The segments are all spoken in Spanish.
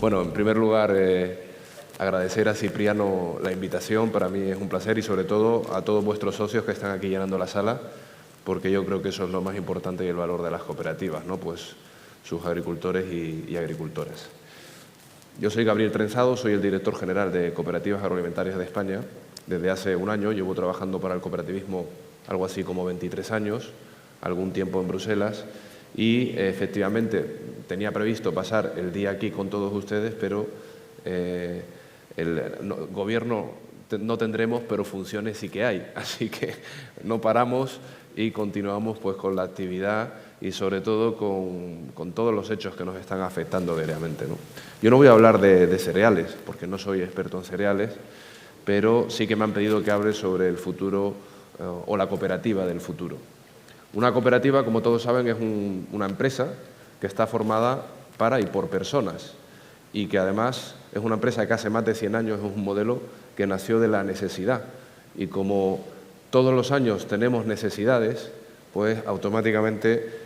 Bueno, en primer lugar, agradecer a Cipriano la invitación. Para mí es un placer y sobre todo a todos vuestros socios que están aquí llenando la sala, porque yo creo que eso es lo más importante y el valor de las cooperativas, ¿no? Pues sus agricultores y agricultoras. Yo soy Gabriel Trenzado, soy el director general de Cooperativas Agroalimentarias de España. Desde hace un año llevo trabajando para el cooperativismo algo así como 23 años, algún tiempo en Bruselas, y efectivamente tenía previsto pasar el día aquí con todos ustedes, pero gobierno no tendremos, pero funciones sí que hay. Así que no paramos y continuamos pues con la actividad y sobre todo con todos los hechos que nos están afectando diariamente, ¿no? Yo no voy a hablar de cereales, porque no soy experto en cereales, pero sí que me han pedido que hable sobre el futuro o la cooperativa del futuro. Una cooperativa, como todos saben, es una empresa que está formada para y por personas y que además es una empresa que hace más de 100 años es un modelo que nació de la necesidad. Y como todos los años tenemos necesidades, pues automáticamente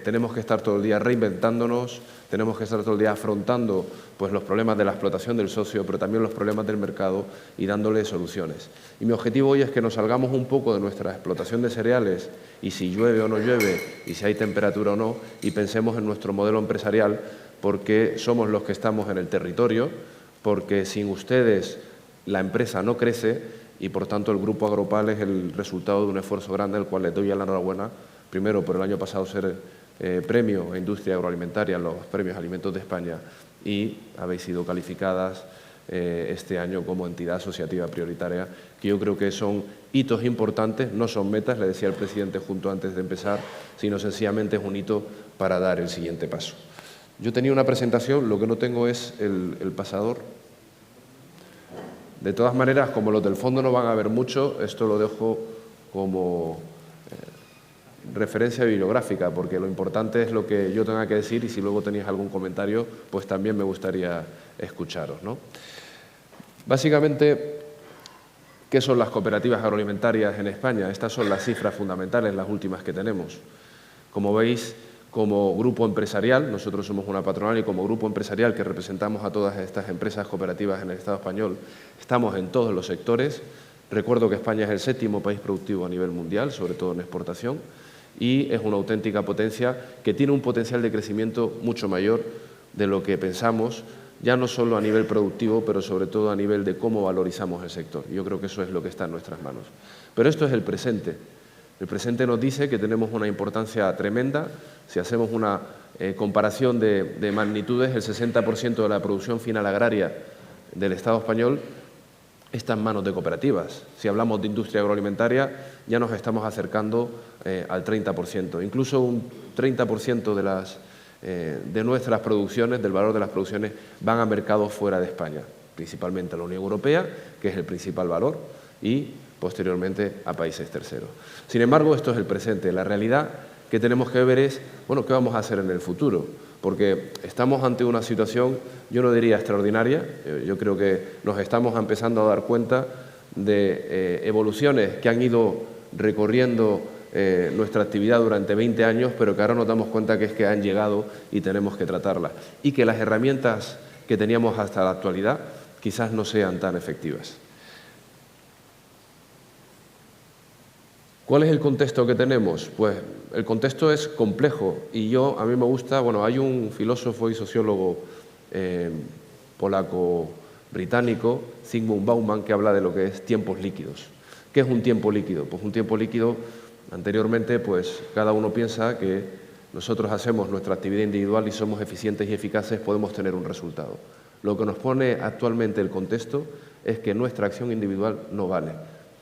tenemos que estar todo el día reinventándonos, tenemos que estar todo el día afrontando pues, los problemas de la explotación del socio, pero también los problemas del mercado y dándole soluciones. Y mi objetivo hoy es que nos salgamos un poco de nuestra explotación de cereales y si llueve o no llueve y si hay temperatura o no y pensemos en nuestro modelo empresarial porque somos los que estamos en el territorio, porque sin ustedes la empresa no crece y por tanto el Grupo Agropal es el resultado de un esfuerzo grande al cual les doy la enhorabuena. Primero, por el año pasado ser premio a Industria Agroalimentaria en los Premios Alimentos de España y habéis sido calificadas este año como entidad asociativa prioritaria, que yo creo que son hitos importantes, no son metas, le decía el presidente junto antes de empezar, sino sencillamente es un hito para dar el siguiente paso. Yo tenía una presentación, lo que no tengo es el pasador. De todas maneras, como los del fondo no van a ver mucho, esto lo dejo como referencia bibliográfica, porque lo importante es lo que yo tenga que decir y si luego tenéis algún comentario, pues también me gustaría escucharos, ¿no? Básicamente, ¿qué son las cooperativas agroalimentarias en España? Estas son las cifras fundamentales, las últimas que tenemos. Como veis, como grupo empresarial, nosotros somos una patronal y como grupo empresarial que representamos a todas estas empresas cooperativas en el Estado español, estamos en todos los sectores. Recuerdo que España es el 7º país productivo a nivel mundial, sobre todo en exportación, y es una auténtica potencia que tiene un potencial de crecimiento mucho mayor de lo que pensamos, ya no solo a nivel productivo, pero sobre todo a nivel de cómo valorizamos el sector. Yo creo que eso es lo que está en nuestras manos. Pero esto es el presente. El presente nos dice que tenemos una importancia tremenda. Si hacemos una comparación de magnitudes, el 60% de la producción final agraria del Estado español está en manos de cooperativas. Si hablamos de industria agroalimentaria, ya nos estamos acercando al 30%. Incluso un 30% de nuestras producciones, del valor de las producciones, van a mercados fuera de España, principalmente a la Unión Europea, que es el principal valor, y posteriormente a países terceros. Sin embargo, esto es el presente. La realidad que tenemos que ver es, bueno, ¿qué vamos a hacer en el futuro? Porque estamos ante una situación, yo no diría extraordinaria, yo creo que nos estamos empezando a dar cuenta de evoluciones que han ido recorriendo nuestra actividad durante 20 años, pero que ahora nos damos cuenta que es que han llegado y tenemos que tratarlas. Y que las herramientas que teníamos hasta la actualidad quizás no sean tan efectivas. ¿Cuál es el contexto que tenemos? Pues el contexto es complejo y a mí me gusta, bueno, hay un filósofo y sociólogo polaco-británico, Zygmunt Bauman, que habla de lo que es tiempos líquidos. ¿Qué es un tiempo líquido? Pues un tiempo líquido, anteriormente, pues cada uno piensa que nosotros hacemos nuestra actividad individual y somos eficientes y eficaces, podemos tener un resultado. Lo que nos pone actualmente el contexto es que nuestra acción individual no vale.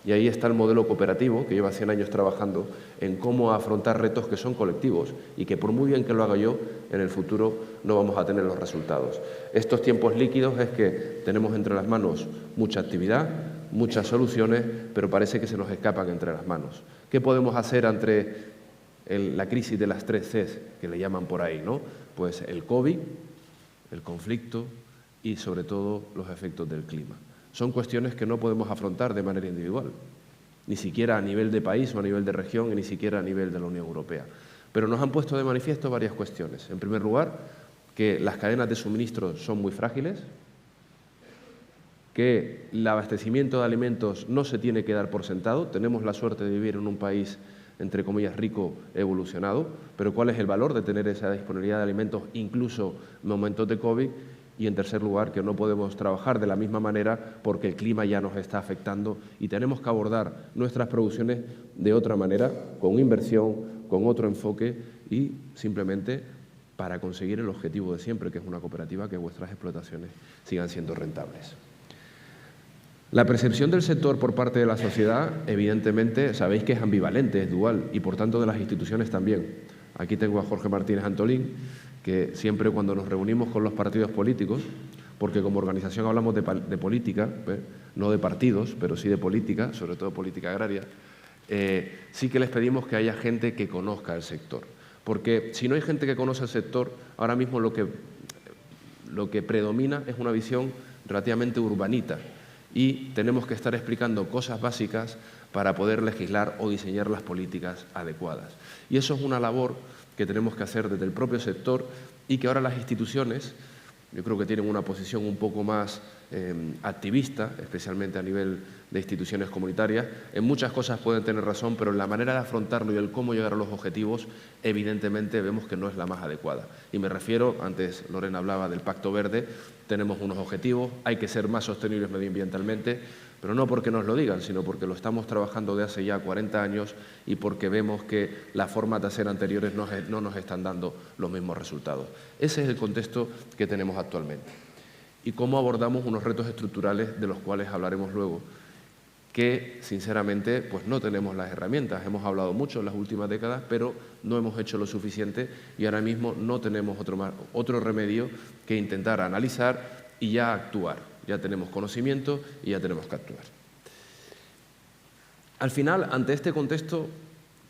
Y ahí está el modelo cooperativo, que lleva 100 años trabajando en cómo afrontar retos que son colectivos y que por muy bien que lo haga yo, en el futuro no vamos a tener los resultados. Estos tiempos líquidos es que tenemos entre las manos mucha actividad, muchas soluciones, pero parece que se nos escapan entre las manos. ¿Qué podemos hacer ante la crisis de las 3 Cs, que le llaman por ahí, ¿no? Pues el COVID, el conflicto y sobre todo los efectos del clima. Son cuestiones que no podemos afrontar de manera individual, ni siquiera a nivel de país o a nivel de región y ni siquiera a nivel de la Unión Europea. Pero nos han puesto de manifiesto varias cuestiones. En primer lugar, que las cadenas de suministro son muy frágiles, que el abastecimiento de alimentos no se tiene que dar por sentado. Tenemos la suerte de vivir en un país, entre comillas, rico, evolucionado, pero ¿cuál es el valor de tener esa disponibilidad de alimentos incluso en momentos de COVID? Y, en tercer lugar, que no podemos trabajar de la misma manera porque el clima ya nos está afectando y tenemos que abordar nuestras producciones de otra manera, con inversión, con otro enfoque y simplemente para conseguir el objetivo de siempre, que es una cooperativa, que vuestras explotaciones sigan siendo rentables. La percepción del sector por parte de la sociedad, evidentemente, sabéis que es ambivalente, es dual, y por tanto de las instituciones también. Aquí tengo a Jorge Martínez Antolín, que siempre cuando nos reunimos con los partidos políticos, porque como organización hablamos de política, no de partidos, pero sí de política, sobre todo política agraria, sí que les pedimos que haya gente que conozca el sector. Porque si no hay gente que conoce el sector, ahora mismo lo que predomina es una visión relativamente urbanita y tenemos que estar explicando cosas básicas para poder legislar o diseñar las políticas adecuadas. Y eso es una labor que tenemos que hacer desde el propio sector y que ahora las instituciones, yo creo que tienen una posición un poco más activista, especialmente a nivel de instituciones comunitarias. En muchas cosas pueden tener razón, pero en la manera de afrontarlo y el cómo llegar a los objetivos, evidentemente vemos que no es la más adecuada. Y me refiero, antes Lorena hablaba del Pacto Verde, tenemos unos objetivos, hay que ser más sostenibles medioambientalmente, pero no porque nos lo digan, sino porque lo estamos trabajando de hace ya 40 años y porque vemos que las formas de hacer anteriores no nos están dando los mismos resultados. Ese es el contexto que tenemos actualmente. Y cómo abordamos unos retos estructurales de los cuales hablaremos luego, que sinceramente pues no tenemos las herramientas. Hemos hablado mucho en las últimas décadas, pero no hemos hecho lo suficiente y ahora mismo no tenemos otro remedio que intentar analizar y ya actuar. Ya tenemos conocimiento y ya tenemos que actuar. Al final, ante este contexto,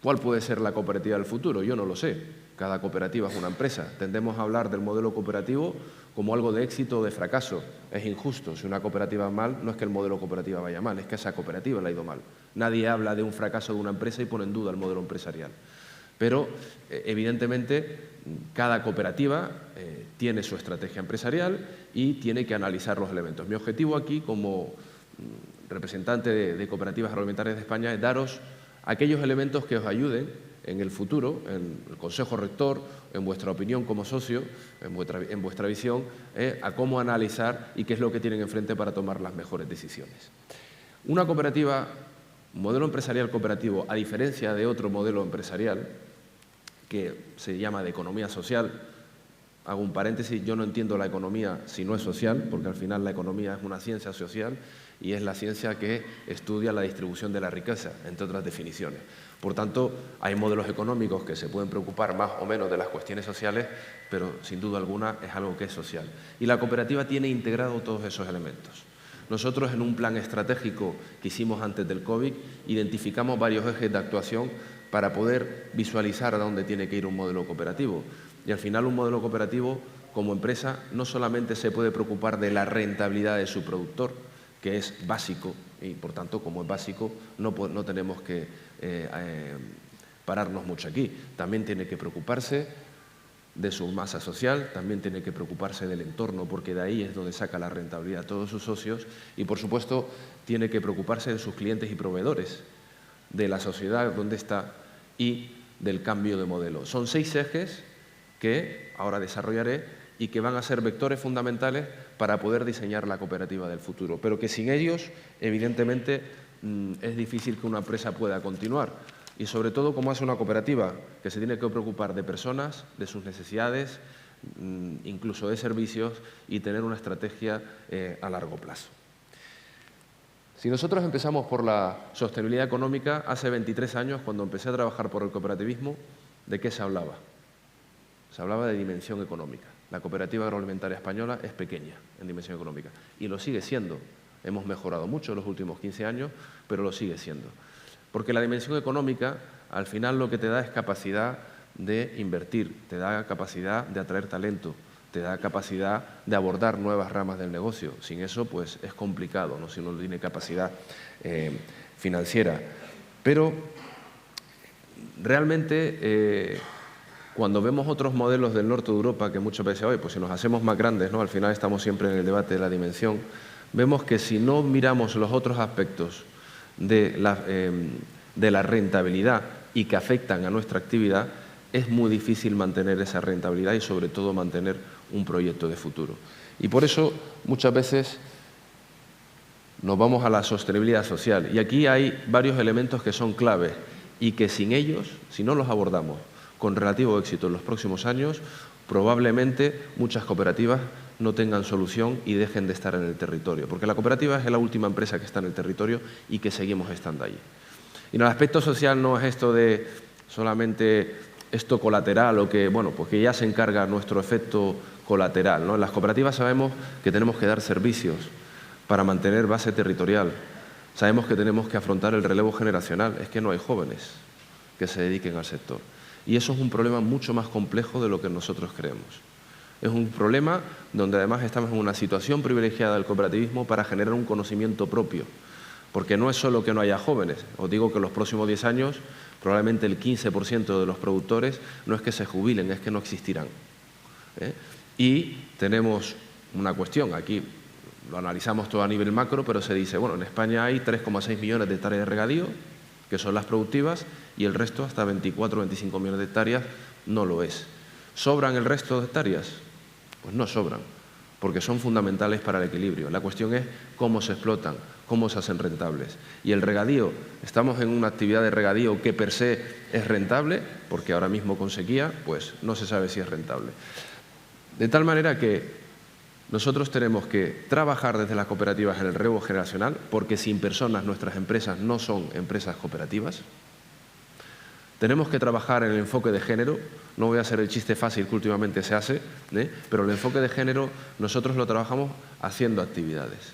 ¿cuál puede ser la cooperativa del futuro? Yo no lo sé. Cada cooperativa es una empresa. Tendemos a hablar del modelo cooperativo como algo de éxito o de fracaso. Es injusto. Si una cooperativa va mal, no es que el modelo cooperativo vaya mal, es que esa cooperativa le ha ido mal. Nadie habla de un fracaso de una empresa y pone en duda el modelo empresarial. Pero, evidentemente, cada cooperativa tiene su estrategia empresarial y tiene que analizar los elementos. Mi objetivo aquí, como representante de Cooperativas Agroalimentarias de España, es daros aquellos elementos que os ayuden en el futuro, en el Consejo Rector, en vuestra opinión como socio, en vuestra visión, a cómo analizar y qué es lo que tienen enfrente para tomar las mejores decisiones. Una cooperativa, un modelo empresarial cooperativo, a diferencia de otro modelo empresarial, que se llama de economía social, hago un paréntesis, yo no entiendo la economía si no es social, porque al final la economía es una ciencia social y es la ciencia que estudia la distribución de la riqueza, entre otras definiciones. Por tanto, hay modelos económicos que se pueden preocupar más o menos de las cuestiones sociales, pero sin duda alguna es algo que es social. Y la cooperativa tiene integrado todos esos elementos. Nosotros, en un plan estratégico que hicimos antes del COVID, identificamos varios ejes de actuación para poder visualizar a dónde tiene que ir un modelo cooperativo. Y al final un modelo cooperativo, como empresa, no solamente se puede preocupar de la rentabilidad de su productor, que es básico, y por tanto, como es básico, no tenemos que pararnos mucho aquí. También tiene que preocuparse de su masa social, también tiene que preocuparse del entorno, porque de ahí es donde saca la rentabilidad a todos sus socios, y por supuesto tiene que preocuparse de sus clientes y proveedores, de la sociedad donde está y del cambio de modelo. Son 6 ejes que ahora desarrollaré y que van a ser vectores fundamentales para poder diseñar la cooperativa del futuro, pero que sin ellos, evidentemente, es difícil que una empresa pueda continuar. Y sobre todo, como hace una cooperativa que se tiene que preocupar de personas, de sus necesidades, incluso de servicios, y tener una estrategia a largo plazo. Si nosotros empezamos por la sostenibilidad económica, hace 23 años, cuando empecé a trabajar por el cooperativismo, ¿de qué se hablaba? Se hablaba de dimensión económica. La cooperativa agroalimentaria española es pequeña en dimensión económica y lo sigue siendo. Hemos mejorado mucho en los últimos 15 años, pero lo sigue siendo. Porque la dimensión económica, al final, lo que te da es capacidad de invertir, te da capacidad de atraer talento, te da capacidad de abordar nuevas ramas del negocio. Sin eso, pues es complicado, ¿no? Si uno no tiene capacidad financiera. Pero realmente Cuando vemos otros modelos del norte de Europa, que muchas veces, oye, pues si nos hacemos más grandes, ¿no? Al final estamos siempre en el debate de la dimensión, vemos que si no miramos los otros aspectos de la rentabilidad y que afectan a nuestra actividad, es muy difícil mantener esa rentabilidad y sobre todo mantener un proyecto de futuro. Y por eso muchas veces nos vamos a la sostenibilidad social. Y aquí hay varios elementos que son claves y que sin ellos, si no los abordamos con relativo éxito en los próximos años, probablemente muchas cooperativas no tengan solución y dejen de estar en el territorio. Porque la cooperativa es la última empresa que está en el territorio y que seguimos estando allí. Y en el aspecto social no es esto de solamente esto colateral o que, bueno, pues que ya se encarga nuestro efecto colateral, ¿no? En las cooperativas sabemos que tenemos que dar servicios para mantener base territorial. Sabemos que tenemos que afrontar el relevo generacional. Es que no hay jóvenes que se dediquen al sector. Y eso es un problema mucho más complejo de lo que nosotros creemos. Es un problema donde además estamos en una situación privilegiada del cooperativismo para generar un conocimiento propio. Porque no es solo que no haya jóvenes. Os digo que en los próximos 10 años probablemente el 15% de los productores no es que se jubilen, es que no existirán. Y tenemos una cuestión, aquí lo analizamos todo a nivel macro, pero se dice, bueno, en España hay 3,6 millones de hectáreas de regadío, que son las productivas, y el resto, hasta 24 o 25 millones de hectáreas, no lo es. ¿Sobran el resto de hectáreas? Pues no sobran, porque son fundamentales para el equilibrio. La cuestión es cómo se explotan, cómo se hacen rentables. Y el regadío, estamos en una actividad de regadío que per se es rentable, porque ahora mismo con sequía, pues no se sabe si es rentable. De tal manera que nosotros tenemos que trabajar desde las cooperativas en el relevo generacional, porque sin personas nuestras empresas no son empresas cooperativas. Tenemos que trabajar en el enfoque de género. No voy a hacer el chiste fácil que últimamente se hace, pero el enfoque de género nosotros lo trabajamos haciendo actividades.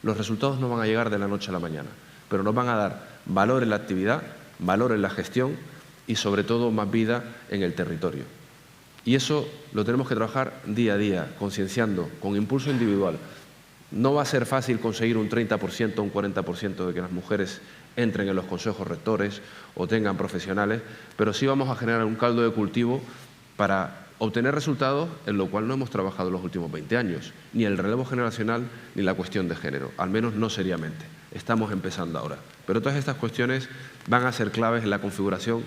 Los resultados no van a llegar de la noche a la mañana, pero nos van a dar valor en la actividad, valor en la gestión y sobre todo más vida en el territorio. Y eso lo tenemos que trabajar día a día, concienciando, con impulso individual. No va a ser fácil conseguir un 30% o un 40% de que las mujeres entren en los consejos rectores o tengan profesionales, pero sí vamos a generar un caldo de cultivo para obtener resultados en lo cual no hemos trabajado en los últimos 20 años, ni el relevo generacional ni la cuestión de género, al menos no seriamente. Estamos empezando ahora. Pero todas estas cuestiones van a ser claves en la configuración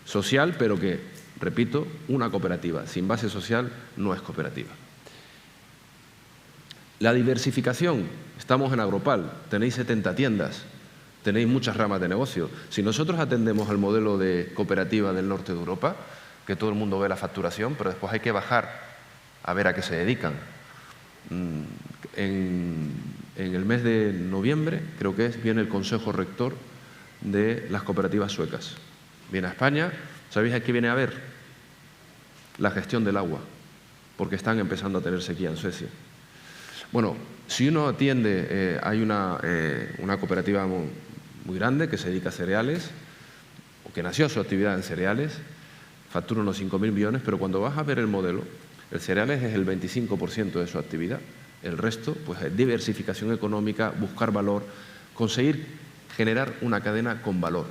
social, pero que, repito, una cooperativa sin base social no es cooperativa. La diversificación. Estamos en Agropal, tenéis 70 tiendas, tenéis muchas ramas de negocio. Si nosotros atendemos al modelo de cooperativa del norte de Europa, que todo el mundo ve la facturación, pero después hay que bajar a ver a qué se dedican. En el mes de noviembre, creo que viene el Consejo Rector de las cooperativas suecas. Viene a España. ¿Sabéis a qué viene a ver? La gestión del agua, porque están empezando a tener sequía en Suecia. Bueno, si uno atiende, hay una cooperativa muy grande que se dedica a cereales, o que nació su actividad en cereales, factura unos 5.000 millones, pero cuando vas a ver el modelo, el cereales es el 25% de su actividad. El resto, pues es diversificación económica, buscar valor, conseguir generar una cadena con valor.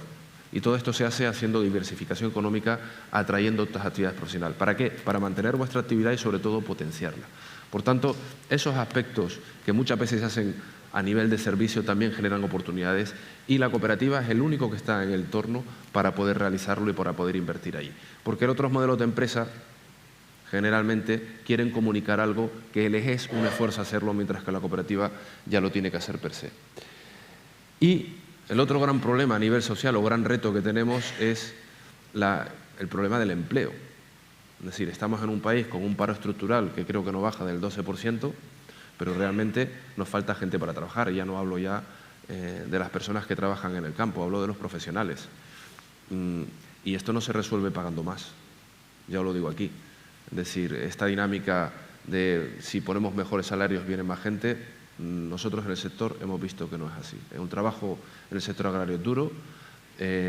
Y todo esto se hace haciendo diversificación económica, atrayendo otras actividades profesionales. ¿Para qué? Para mantener vuestra actividad y sobre todo potenciarla. Por tanto, esos aspectos que muchas veces se hacen a nivel de servicio también generan oportunidades y la cooperativa es el único que está en el entorno para poder realizarlo y para poder invertir ahí. Porque en otros modelos de empresa generalmente quieren comunicar algo que les es un esfuerzo hacerlo, mientras que la cooperativa ya lo tiene que hacer per se. Y el otro gran problema a nivel social o gran reto que tenemos es el problema del empleo. Es decir, estamos en un país con un paro estructural que creo que no baja del 12%, pero realmente nos falta gente para trabajar. Ya no hablo ya de las personas que trabajan en el campo, hablo de los profesionales. Y esto no se resuelve pagando más, ya os lo digo aquí. Es decir, esta dinámica de si ponemos mejores salarios viene más gente, nosotros en el sector hemos visto que no es así. Un trabajo en el sector agrario es duro,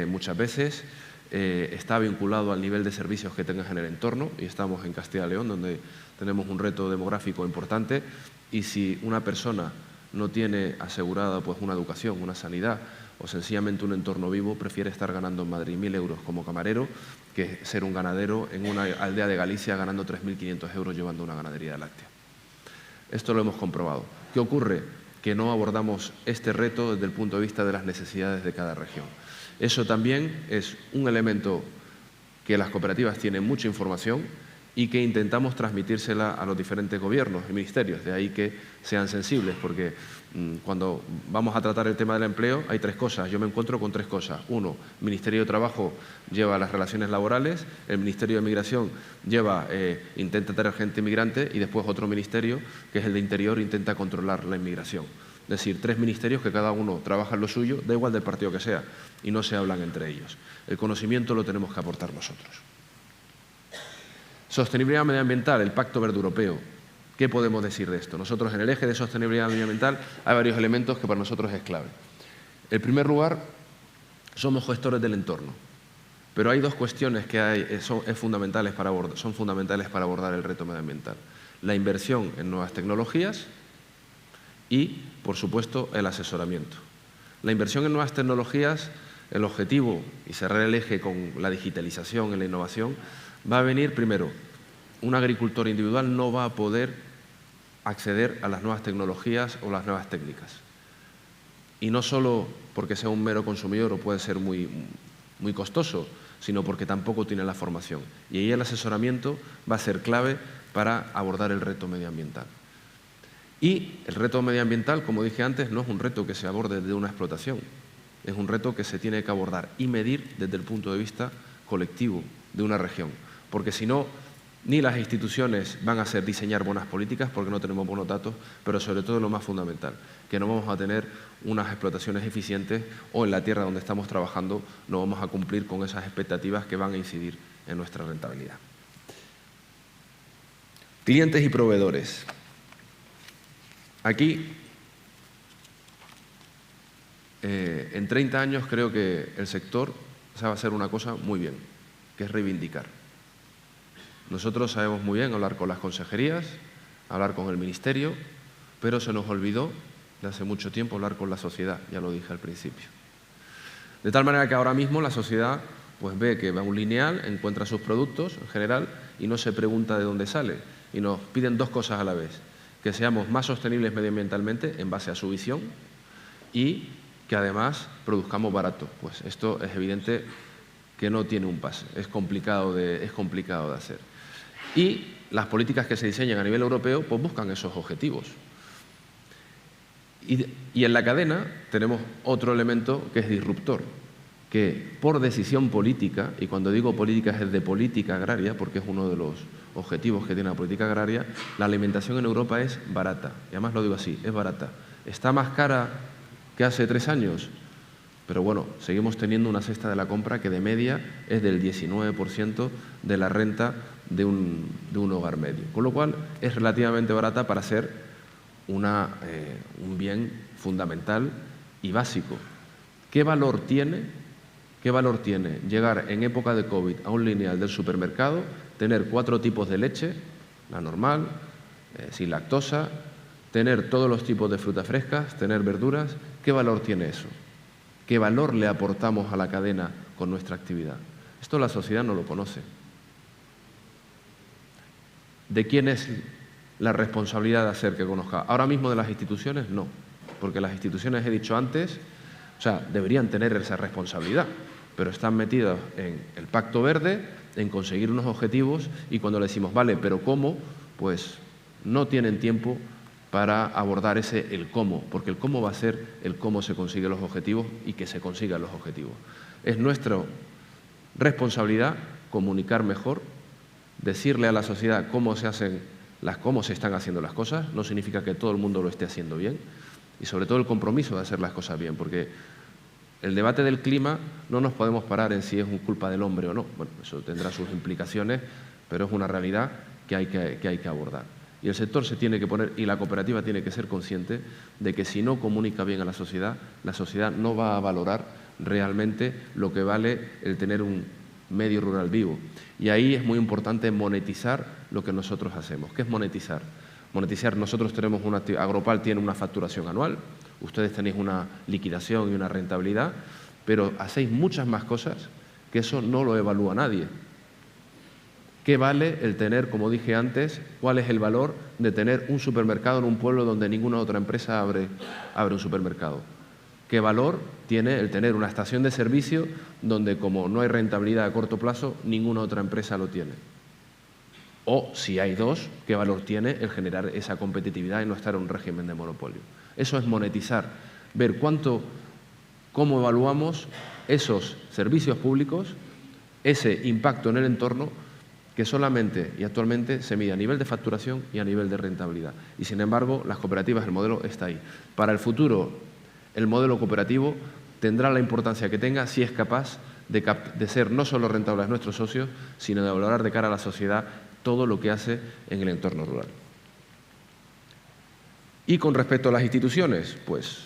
muchas veces está vinculado al nivel de servicios que tengas en el entorno, y estamos en Castilla y León, donde tenemos un reto demográfico importante, y si una persona no tiene asegurada pues una educación, una sanidad, o sencillamente un entorno vivo, prefiere estar ganando en Madrid 1.000 euros como camarero que ser un ganadero en una aldea de Galicia ganando 3.500 euros llevando una ganadería de lácteos. Esto lo hemos comprobado. ¿Qué ocurre? Que no abordamos este reto desde el punto de vista de las necesidades de cada región. Eso también es un elemento que las cooperativas tienen mucha información y que intentamos transmitírsela a los diferentes gobiernos y ministerios. De ahí que sean sensibles, porque cuando vamos a tratar el tema del empleo hay tres cosas. Yo me encuentro con tres cosas. Uno, el Ministerio de Trabajo lleva las relaciones laborales, el Ministerio de Migración intenta tener gente inmigrante y después otro ministerio, que es el de Interior, intenta controlar la inmigración. Es decir, tres ministerios que cada uno trabaja en lo suyo, da igual del partido que sea, y no se hablan entre ellos. El conocimiento lo tenemos que aportar nosotros. Sostenibilidad medioambiental, el Pacto Verde Europeo. ¿Qué podemos decir de esto? Nosotros en el eje de sostenibilidad medioambiental hay varios elementos que para nosotros es clave. En primer lugar, somos gestores del entorno, pero hay dos cuestiones que son fundamentales para abordar el reto medioambiental. La inversión en nuevas tecnologías y, por supuesto, el asesoramiento. La inversión en nuevas tecnologías, el objetivo, y cerrar el eje con la digitalización en la innovación, va a venir primero. Un agricultor individual no va a poder acceder a las nuevas tecnologías o las nuevas técnicas. Y no solo porque sea un mero consumidor o puede ser muy costoso, sino porque tampoco tiene la formación. Y ahí el asesoramiento va a ser clave para abordar el reto medioambiental. Y el reto medioambiental, como dije antes, no es un reto que se aborde desde una explotación, es un reto que se tiene que abordar y medir desde el punto de vista colectivo de una región. Porque si no, ni las instituciones van a hacer diseñar buenas políticas porque no tenemos buenos datos, pero sobre todo lo más fundamental, que no vamos a tener unas explotaciones eficientes o en la tierra donde estamos trabajando no vamos a cumplir con esas expectativas que van a incidir en nuestra rentabilidad. Clientes y proveedores. Aquí, en 30 años creo que el sector sabe hacer una cosa muy bien, que es reivindicar. Nosotros sabemos muy bien hablar con las consejerías, hablar con el ministerio, pero se nos olvidó de hace mucho tiempo hablar con la sociedad, ya lo dije al principio. De tal manera que ahora mismo la sociedad pues ve que va un lineal, encuentra sus productos en general y no se pregunta de dónde sale. Y nos piden dos cosas a la vez, que seamos más sostenibles medioambientalmente en base a su visión y que además produzcamos barato. Pues esto es evidente que no tiene un pase, es complicado de hacer. Y las políticas que se diseñan a nivel europeo pues buscan esos objetivos. Y en la cadena tenemos otro elemento que es disruptor, que por decisión política, y cuando digo política es de política agraria, porque es uno de los objetivos que tiene la política agraria, la alimentación en Europa es barata. Y además lo digo así, es barata. ¿Está más cara que hace 3 años? Pero bueno, seguimos teniendo una cesta de la compra que de media es del 19% de la renta de un hogar medio. Con lo cual es relativamente barata para ser un bien fundamental y básico. ¿Qué valor tiene llegar en época de COVID a un lineal del supermercado, tener 4 tipos de leche, la normal, sin lactosa, tener todos los tipos de frutas frescas, tener verduras? ¿Qué valor tiene eso? ¿Qué valor le aportamos a la cadena con nuestra actividad? Esto la sociedad no lo conoce. ¿De quién es la responsabilidad de hacer que conozca? Ahora mismo de las instituciones no, porque las instituciones, he dicho antes, deberían tener esa responsabilidad, pero están metidas en el Pacto Verde, en conseguir unos objetivos y cuando le decimos, vale, pero ¿cómo? Pues no tienen tiempo para abordar el cómo, porque el cómo va a ser el cómo se consiguen los objetivos y que se consigan los objetivos. Es nuestra responsabilidad comunicar mejor, decirle a la sociedad cómo se están haciendo las cosas, no significa que todo el mundo lo esté haciendo bien, y sobre todo el compromiso de hacer las cosas bien, porque el debate del clima no nos podemos parar en si es culpa del hombre o no. Bueno, eso tendrá sus implicaciones, pero es una realidad que hay que abordar. Y el sector se tiene que poner, y la cooperativa tiene que ser consciente de que si no comunica bien a la sociedad no va a valorar realmente lo que vale el tener un medio rural vivo. Y ahí es muy importante monetizar lo que nosotros hacemos. ¿Qué es monetizar? monetizar. Nosotros tenemos Agropal tiene una facturación anual, ustedes tenéis una liquidación y una rentabilidad, pero hacéis muchas más cosas que eso no lo evalúa nadie. ¿Qué vale el tener, como dije antes, cuál es el valor de tener un supermercado en un pueblo donde ninguna otra empresa abre un supermercado? ¿Qué valor tiene el tener una estación de servicio donde, como no hay rentabilidad a corto plazo, ninguna otra empresa lo tiene? O, si hay dos, ¿qué valor tiene el generar esa competitividad y no estar en un régimen de monopolio? Eso es monetizar, ver cómo evaluamos esos servicios públicos, ese impacto en el entorno, que solamente y actualmente se mide a nivel de facturación y a nivel de rentabilidad. Y, sin embargo, las cooperativas, el modelo está ahí. Para el futuro, el modelo cooperativo tendrá la importancia que tenga si es capaz de ser no solo rentable a nuestros socios, sino de valorar de cara a la sociedad todo lo que hace en el entorno rural. Y con respecto a las instituciones, pues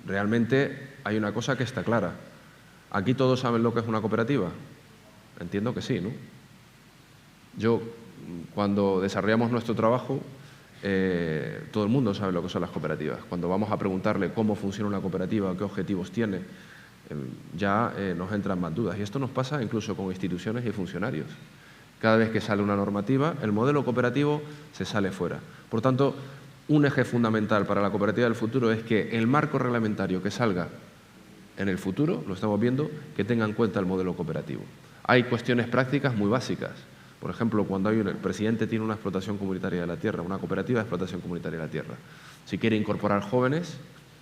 realmente hay una cosa que está clara. ¿Aquí todos saben lo que es una cooperativa? Entiendo que sí, ¿no? Yo, cuando desarrollamos nuestro trabajo, todo el mundo sabe lo que son las cooperativas. Cuando vamos a preguntarle cómo funciona una cooperativa, qué objetivos tiene, ya nos entran más dudas. Y esto nos pasa incluso con instituciones y funcionarios. Cada vez que sale una normativa, el modelo cooperativo se sale fuera. Por tanto, un eje fundamental para la cooperativa del futuro es que el marco reglamentario que salga en el futuro, lo estamos viendo, que tenga en cuenta el modelo cooperativo. Hay cuestiones prácticas muy básicas. Por ejemplo, cuando el presidente tiene una explotación comunitaria de la tierra, una cooperativa de explotación comunitaria de la tierra, si quiere incorporar jóvenes,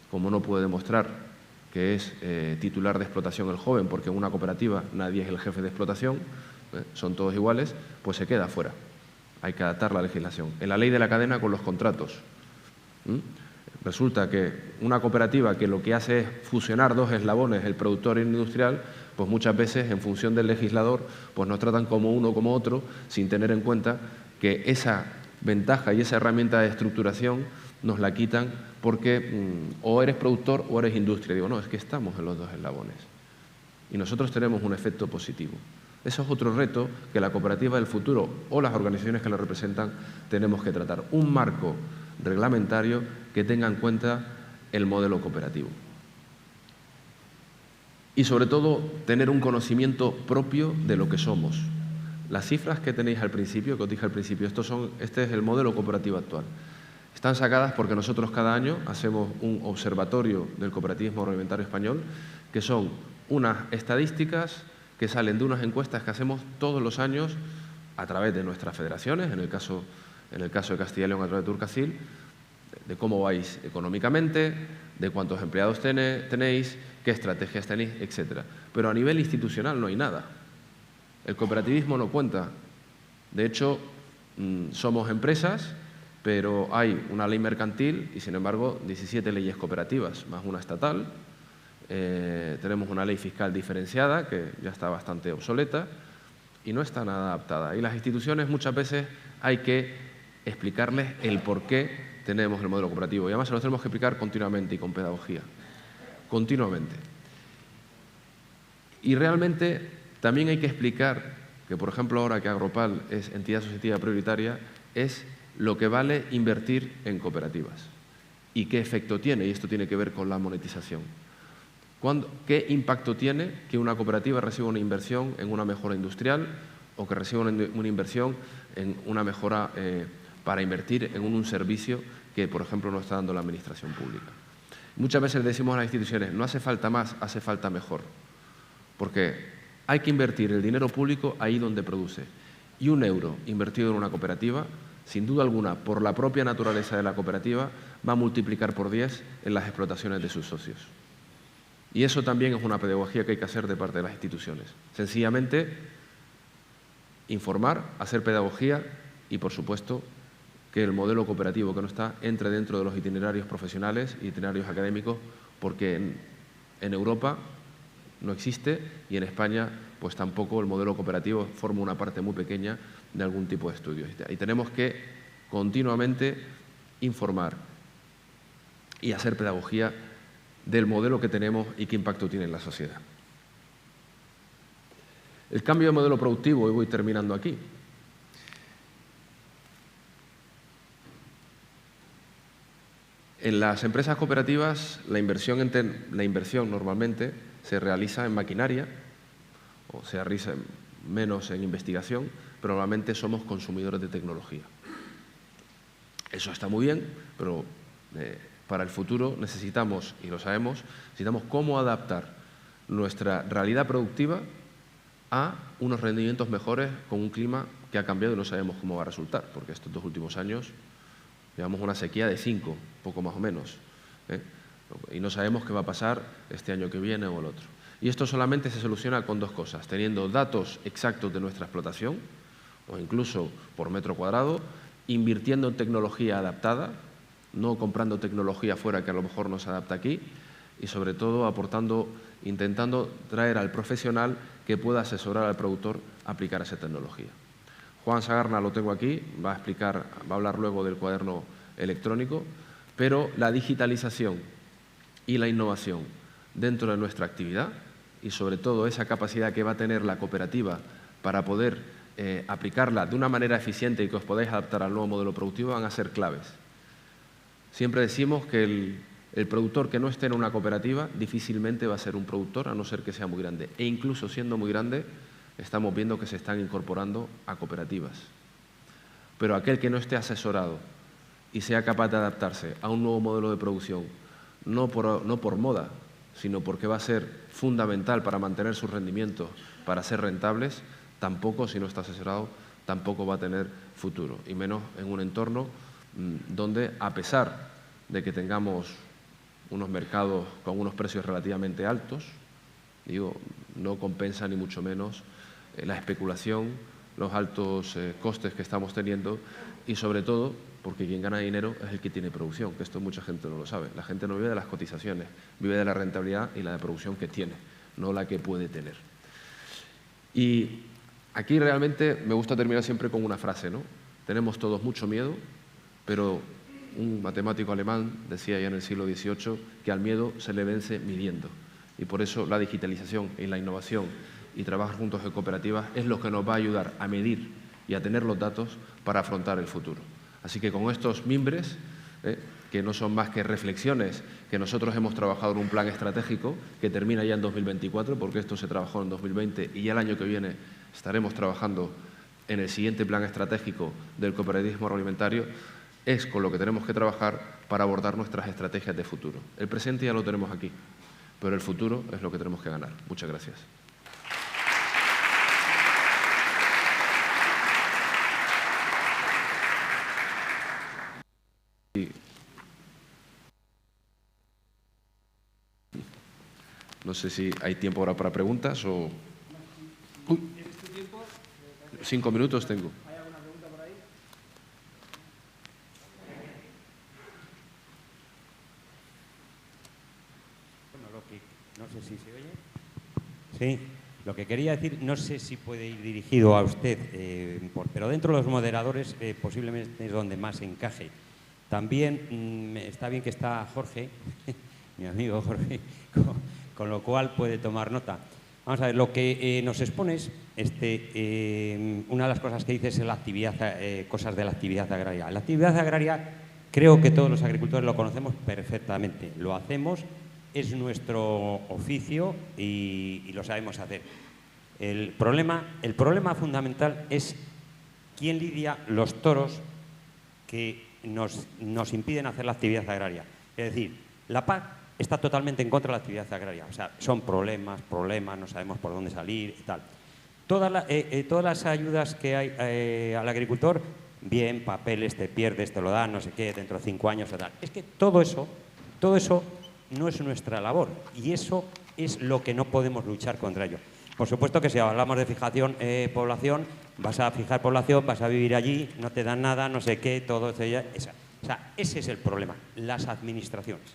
como no puede demostrar que es titular de explotación el joven, porque en una cooperativa nadie es el jefe de explotación, son todos iguales, pues se queda fuera. Hay que adaptar la legislación. En la ley de la cadena con los contratos. Resulta que una cooperativa que lo que hace es fusionar dos eslabones, el productor y el industrial, pues muchas veces, en función del legislador, pues nos tratan como uno como otro, sin tener en cuenta que esa ventaja y esa herramienta de estructuración nos la quitan porque o eres productor o eres industria. Digo, no, es que estamos en los dos eslabones. Y nosotros tenemos un efecto positivo. Eso es otro reto que la cooperativa del futuro o las organizaciones que la representan tenemos que tratar. Un marco reglamentario que tenga en cuenta el modelo cooperativo. Y, sobre todo, tener un conocimiento propio de lo que somos. Las cifras que tenéis al principio, que os dije al principio, este es el modelo cooperativo actual. Están sacadas porque nosotros cada año hacemos un observatorio del cooperativismo agroalimentario español, que son unas estadísticas que salen de unas encuestas que hacemos todos los años a través de nuestras federaciones, en el caso de Castilla y León a través de Turcacil, de cómo vais económicamente, de cuántos empleados tenéis, qué estrategias tenéis, etc. Pero a nivel institucional no hay nada. El cooperativismo no cuenta. De hecho, somos empresas, pero hay una ley mercantil y, sin embargo, 17 leyes cooperativas, más una estatal. Tenemos una ley fiscal diferenciada, que ya está bastante obsoleta y no está nada adaptada. Y las instituciones muchas veces hay que explicarles el por qué tenemos el modelo cooperativo. Y además se lo tenemos que explicar continuamente y con pedagogía. Continuamente. Y realmente también hay que explicar que, por ejemplo, ahora que Agropal es entidad asociativa prioritaria, es lo que vale invertir en cooperativas y qué efecto tiene, y esto tiene que ver con la monetización. ¿Qué impacto tiene que una cooperativa reciba una inversión en una mejora industrial o que reciba una inversión en una mejora para invertir en un servicio que, por ejemplo, no está dando la administración pública? Muchas veces decimos a las instituciones, no hace falta más, hace falta mejor, porque hay que invertir el dinero público ahí donde produce. Y un euro invertido en una cooperativa, sin duda alguna, por la propia naturaleza de la cooperativa, va a multiplicar por 10 en las explotaciones de sus socios. Y eso también es una pedagogía que hay que hacer de parte de las instituciones. Sencillamente, informar, hacer pedagogía y, por supuesto, que el modelo cooperativo que no está entre dentro de los itinerarios profesionales y itinerarios académicos, porque en Europa no existe y en España pues tampoco el modelo cooperativo forma una parte muy pequeña de algún tipo de estudios. Y tenemos que continuamente informar y hacer pedagogía del modelo que tenemos y qué impacto tiene en la sociedad. El cambio de modelo productivo, y voy terminando aquí. En las empresas cooperativas la inversión normalmente se realiza en maquinaria o se realiza menos en investigación, pero normalmente somos consumidores de tecnología. Eso está muy bien, pero para el futuro necesitamos, y lo sabemos, necesitamos cómo adaptar nuestra realidad productiva a unos rendimientos mejores con un clima que ha cambiado y no sabemos cómo va a resultar, porque estos 2 últimos años llevamos una sequía de 5, poco más o menos, y no sabemos qué va a pasar este año que viene o el otro. Y esto solamente se soluciona con 2 cosas, teniendo datos exactos de nuestra explotación, o incluso por metro cuadrado, invirtiendo en tecnología adaptada, no comprando tecnología fuera que a lo mejor no se adapta aquí, y sobre todo intentando traer al profesional que pueda asesorar al productor a aplicar esa tecnología. Juan Sagarna lo tengo aquí, va a hablar luego del cuaderno electrónico, pero la digitalización y la innovación dentro de nuestra actividad y sobre todo esa capacidad que va a tener la cooperativa para poder aplicarla de una manera eficiente y que os podáis adaptar al nuevo modelo productivo van a ser claves. Siempre decimos que el productor que no esté en una cooperativa difícilmente va a ser un productor a no ser que sea muy grande. E incluso siendo muy grande, estamos viendo que se están incorporando a cooperativas. Pero aquel que no esté asesorado y sea capaz de adaptarse a un nuevo modelo de producción, no por moda, sino porque va a ser fundamental para mantener sus rendimientos, para ser rentables, tampoco, si no está asesorado, tampoco va a tener futuro. Y menos en un entorno donde, a pesar de que tengamos unos mercados con unos precios relativamente altos, no compensa ni mucho menos la especulación, los altos costes que estamos teniendo y sobre todo porque quien gana dinero es el que tiene producción, que esto mucha gente no lo sabe. La gente no vive de las cotizaciones, vive de la rentabilidad y la de producción que tiene, no la que puede tener. Y aquí realmente me gusta terminar siempre con una frase, ¿no? Tenemos todos mucho miedo, pero un matemático alemán decía ya en el siglo XVIII que al miedo se le vence midiendo. Y por eso la digitalización y la innovación y trabajar juntos en cooperativas es lo que nos va a ayudar a medir y a tener los datos para afrontar el futuro. Así que con estos mimbres, que no son más que reflexiones que nosotros hemos trabajado en un plan estratégico que termina ya en 2024, porque esto se trabajó en 2020 y ya el año que viene estaremos trabajando en el siguiente plan estratégico del cooperativismo agroalimentario, es con lo que tenemos que trabajar para abordar nuestras estrategias de futuro. El presente ya lo tenemos aquí, pero el futuro es lo que tenemos que ganar. Muchas gracias. No sé si hay tiempo ahora para preguntas o... Uy. 5 minutos tengo. ¿Hay alguna pregunta por ahí? Bueno, no sé si se oye. Sí, lo que quería decir, no sé si puede ir dirigido a usted, pero dentro de los moderadores posiblemente es donde más encaje. También está bien que está Jorge, mi amigo Jorge, con lo cual puede tomar nota. Vamos a ver, lo que nos expones, una de las cosas que dices es la actividad, cosas de la actividad agraria. La actividad agraria creo que todos los agricultores lo conocemos perfectamente, lo hacemos, es nuestro oficio y lo sabemos hacer. El problema fundamental es quién lidia los toros que nos impiden hacer la actividad agraria. Es decir, la PAC está totalmente en contra de la actividad agraria. O sea, son problemas, no sabemos por dónde salir y tal. Todas las ayudas que hay al agricultor, bien, papeles, te pierdes, te lo dan, no sé qué, dentro de 5 años o tal. Es que todo eso no es nuestra labor y eso es lo que no podemos luchar contra ello. Por supuesto que si hablamos de fijación población, vas a fijar población, vas a vivir allí, no te dan nada, no sé qué, todo eso. O sea, ese es el problema, las administraciones.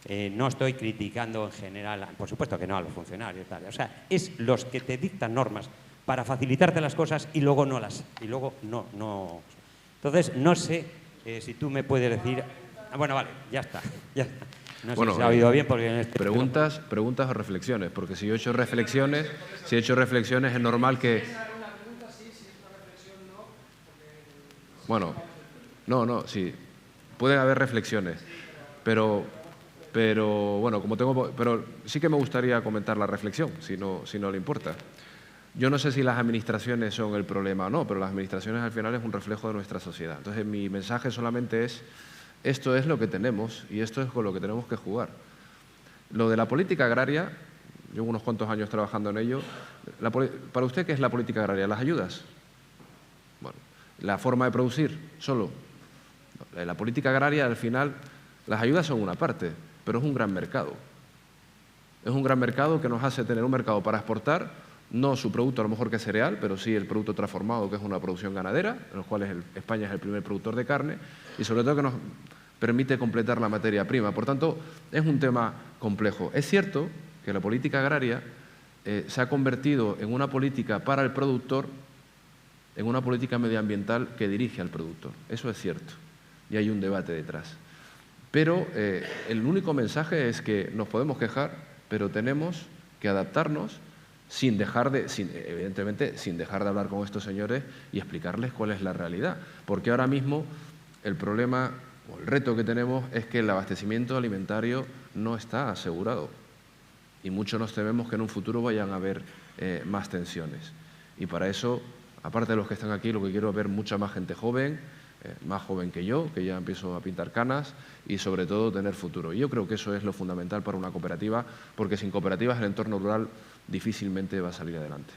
No estoy criticando en general, por supuesto que no a los funcionarios, tal. O sea, es los que te dictan normas para facilitarte las cosas y luego no. Entonces, no sé si tú me puedes decir... Bueno, vale, ya está. No sé si se ha oído bien porque en este... Preguntas o reflexiones, porque si yo he hecho reflexiones, es normal que... Bueno, no, sí, pueden haber reflexiones. Pero bueno, pero sí que me gustaría comentar la reflexión, si no le importa. Yo no sé si las administraciones son el problema o no, pero las administraciones al final es un reflejo de nuestra sociedad. Entonces, mi mensaje solamente es, esto es lo que tenemos y esto es con lo que tenemos que jugar. Lo de la política agraria, llevo unos cuantos años trabajando en ello. ¿Para usted qué es la política agraria? ¿Las ayudas? Bueno, ¿la forma de producir? Solo. La política agraria, al final, las ayudas son una parte, pero es un gran mercado. Es un gran mercado que nos hace tener un mercado para exportar, no su producto a lo mejor que es cereal, pero sí el producto transformado, que es una producción ganadera, en los cuales España es el primer productor de carne, y sobre todo que nos permite completar la materia prima. Por tanto, es un tema complejo. Es cierto que la política agraria se ha convertido en una política para el productor, en una política medioambiental que dirige al productor. Eso es cierto, y hay un debate detrás. Pero el único mensaje es que nos podemos quejar, pero tenemos que adaptarnos evidentemente, sin dejar de hablar con estos señores y explicarles cuál es la realidad. Porque ahora mismo el problema o el reto que tenemos es que el abastecimiento alimentario no está asegurado. Y mucho nos tememos que en un futuro vayan a haber más tensiones. Y para eso, aparte de los que están aquí, lo que quiero es ver mucha más gente joven, más joven que yo, que ya empiezo a pintar canas, y sobre todo tener futuro. Y yo creo que eso es lo fundamental para una cooperativa, porque sin cooperativas el entorno rural difícilmente va a salir adelante.